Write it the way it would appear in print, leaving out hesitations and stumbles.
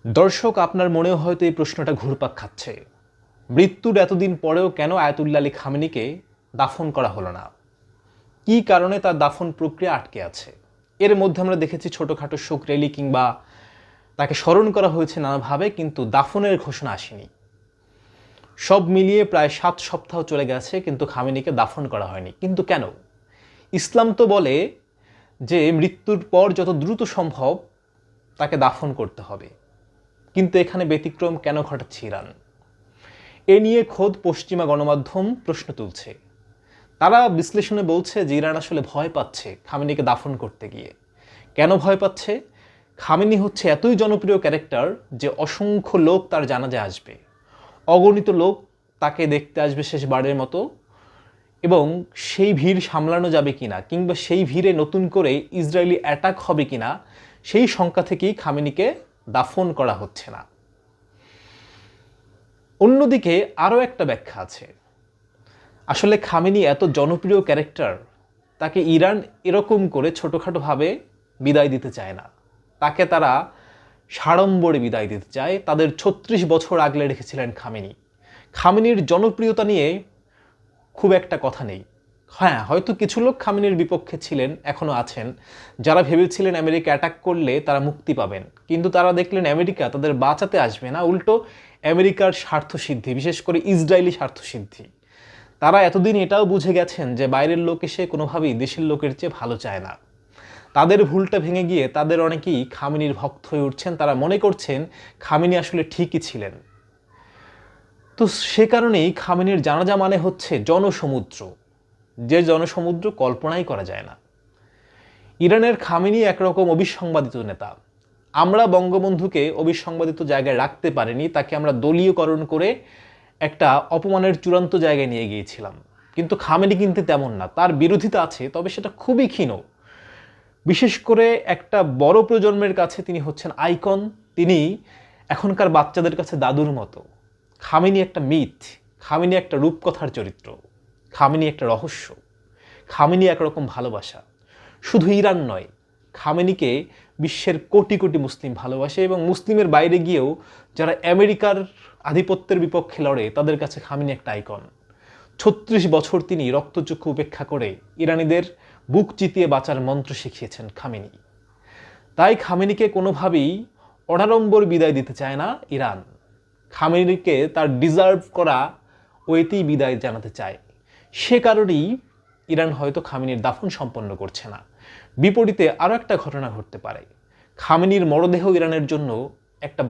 দর্শক, আপনার মনেও হয়তো এই প্রশ্নটা ঘুরপাক খাচ্ছে। মৃত্যুর এতদিন পরেও কেন আয়াতুল্লাহ আলী খামেনিকে দাফন করা হলো না? কী কারণে তার দাফন প্রক্রিয়া আটকে আছে? এর মধ্যে আমরা দেখেছি ছোটোখাটো শোক র্যালি কিংবা তাকে স্মরণ করা হয়েছে নানাভাবে, কিন্তু দাফনের ঘোষণা আসেনি। সব মিলিয়ে প্রায় 7 সপ্তাহ চলে গেছে, কিন্তু খামেনিকে দাফন করা হয়নি। কিন্তু কেন? ইসলাম তো বলে যে মৃত্যুর পর যত দ্রুত সম্ভব তাকে দাফন করতে হবে, কিন্তু এখানে ব্যতিক্রম কেন ঘটাচ্ছে ইরান? এ নিয়ে খোদ পশ্চিমা গণমাধ্যম প্রশ্ন তুলছে। তারা বিশ্লেষণে বলছে যে ইরান আসলে ভয় পাচ্ছে খামেনিকে দাফন করতে গিয়ে। কেন ভয় পাচ্ছে? খামেনি হচ্ছে এতই জনপ্রিয় ক্যারেক্টার যে অসংখ্য লোক তার জানাজায় আসবে, অগণিত লোক তাকে দেখতে আসবে শেষবারের মতো, এবং সেই ভিড় সামলানো যাবে কিনা কিংবা সেই ভিড়ে নতুন করে ইসরায়েলি অ্যাটাক হবে কিনা, সেই শঙ্কা থেকেই খামেনিকে দাফন করা হচ্ছে না। অন্যদিকে আরও একটা ব্যাখ্যা আছে। আসলে খামেনি এত জনপ্রিয় ক্যারেক্টার, তাকে ইরান এরকম করে ছোটোখাটোভাবে বিদায় দিতে চায় না। তাকে তারা সাড়ম্বরে বিদায় দিতে চায়। তাদের 36 বছর আগলে রেখেছিলেন খামেনি। খামেনির জনপ্রিয়তা নিয়ে খুব একটা কথা নেই। হ্যাঁ, হয়তো কিছু লোক খামেনির বিপক্ষে ছিলেন, এখনও আছেন, যারা ভেবেছিলেন আমেরিকা অ্যাটাক করলে তারা মুক্তি পাবেন। কিন্তু তারা দেখলেন আমেরিকা তাদের বাঁচাতে আসবে না, উল্টো আমেরিকার স্বার্থসিদ্ধি, বিশেষ করে ইসরায়েলি স্বার্থসিদ্ধি। তারা এতদিন এটাও বুঝে গেছেন যে বাইরের লোক এসে কোনোভাবেই দেশের লোকের চেয়ে ভালো চায় না। তাদের ভুলটা ভেঙে গিয়ে তাদের অনেকেই খামেনির ভক্ত হয়ে উঠছেন। তারা মনে করছেন খামেনি আসলে ঠিকই ছিলেন। তো সে কারণেই খামেনির জানাজা মানে হচ্ছে জনসমুদ্র, যে জনসমুদ্র কল্পনাই করা যায় না। ইরানের খামেনি একরকম অবিসংবাদিত নেতা। আমরা বঙ্গবন্ধুকে অবিসংবাদিত জায়গায় রাখতে পারিনি, তাকে আমরা দলীয়করণ করে একটা অপমানের চূড়ান্ত জায়গায় নিয়ে গিয়েছিলাম। কিন্তু খামেনি কিন্তু তেমন না, তার বিরোধিতা আছে, তবে সেটা খুবই ক্ষীণ। বিশেষ করে একটা বড় প্রজন্মের কাছে তিনি হচ্ছেন আইকন। তিনি এখনকার বাচ্চাদের কাছে দাদুর মতো। খামেনি একটা মিথ, খামেনি একটা রূপকথার চরিত্র, খামেনি একটা রহস্য, খামেনি একরকম ভালোবাসা। শুধু ইরান নয়, খামেনিকে বিশ্বের কোটি কোটি মুসলিম ভালোবাসে, এবং মুসলিমের বাইরে গিয়েও যারা আমেরিকার আধিপত্যের বিপক্ষে লড়ে তাদের কাছে খামেনি একটা আইকন। 36 বছর তিনি রক্তচক্ষু উপেক্ষা করে ইরানিদের বুক চিতিয়ে বাঁচার মন্ত্র শিখিয়েছেন খামেনি। তাই খামেনিকে কোনোভাবেই অনাড়ম্বর বিদায় দিতে চায় না ইরান। খামেনিকে তার ডিজার্ভ করা ওয়েতেই বিদায় জানাতে চায়। সে কারণেই ইরান হয়তো খামেনির দাফন সম্পন্ন করছে না। বিপরীতে আরও একটা ঘটনা ঘটতে পারে। খামেনির মরদেহ ইরানের জন্য একটা